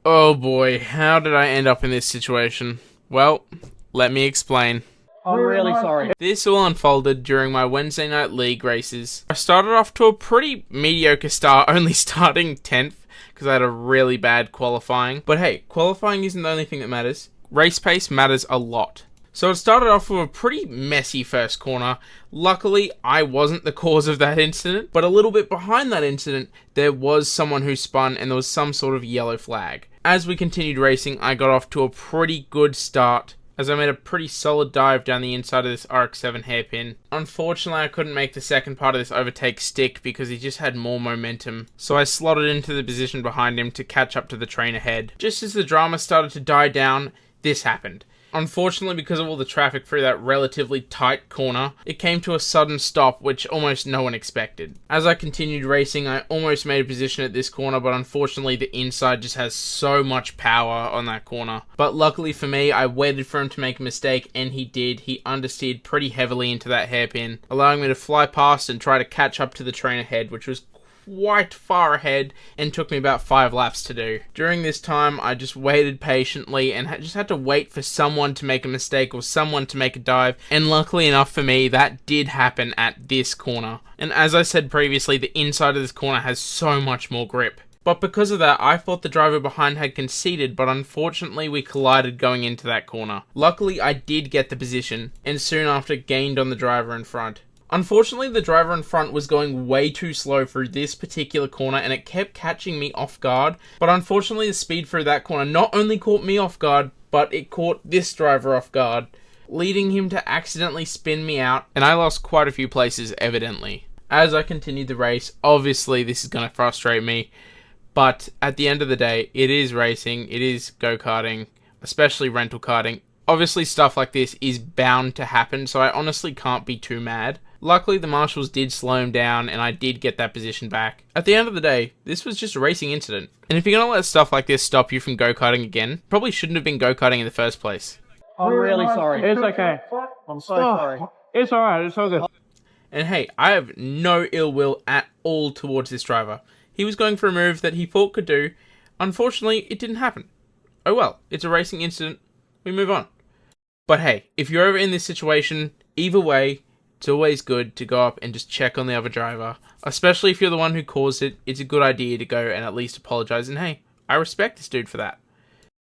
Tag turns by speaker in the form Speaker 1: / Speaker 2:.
Speaker 1: Oh boy, how did I end up in this situation? Well, let me explain.
Speaker 2: I'm really sorry.
Speaker 1: This all unfolded during my Wednesday night league races. I started off to a pretty mediocre start, only starting 10th, because I had a really bad qualifying. But hey, qualifying isn't the only thing that matters. Race pace matters a lot. So it started off with a pretty messy first corner. Luckily, I wasn't the cause of that incident, but a little bit behind that incident, there was someone who spun and there was some sort of yellow flag. As we continued racing, I got off to a pretty good start, as I made a pretty solid dive down the inside of this RX-7 hairpin. Unfortunately, I couldn't make the second part of this overtake stick because he just had more momentum, so I slotted into the position behind him to catch up to the train ahead. Just as the drama started to die down, this happened. Unfortunately, because of all the traffic through that relatively tight corner, it came to a sudden stop, which almost no one expected. As I continued racing, I almost made a position at this corner, but unfortunately the inside just has so much power on that corner. But luckily for me, I waited for him to make a mistake, and he did. He understeered pretty heavily into that hairpin, allowing me to fly past and try to catch up to the train ahead, which was quite far ahead and took me about 5 laps to do. During this time, I just waited patiently and just had to wait for someone to make a mistake or someone to make a dive, and luckily enough for me, that did happen at this corner. And as I said previously, the inside of this corner has so much more grip. But because of that, I thought the driver behind had conceded, but unfortunately we collided going into that corner. Luckily, I did get the position, and soon after gained on the driver in front. Unfortunately, the driver in front was going way too slow through this particular corner and it kept catching me off guard. But unfortunately, the speed through that corner not only caught me off guard, but it caught this driver off guard, leading him to accidentally spin me out, and I lost quite a few places evidently. As I continued the race, obviously this is going to frustrate me, but at the end of the day, it is racing, it is go-karting, especially rental karting. Obviously stuff like this is bound to happen, so I honestly can't be too mad. Luckily, the marshals did slow him down, and I did get that position back. At the end of the day, this was just a racing incident. And if you're going to let stuff like this stop you from go-karting again, probably shouldn't have been go-karting in the first place.
Speaker 2: I'm really sorry.
Speaker 3: It's okay.
Speaker 2: I'm so sorry.
Speaker 3: It's alright, it's all good.
Speaker 1: And hey, I have no ill will at all towards this driver. He was going for a move that he thought could do. Unfortunately, it didn't happen. Oh well, it's a racing incident. We move on. But hey, if you're ever in this situation, either way, it's always good to go up and just check on the other driver. Especially if you're the one who caused it, it's a good idea to go and at least apologize. And hey, I respect this dude for that.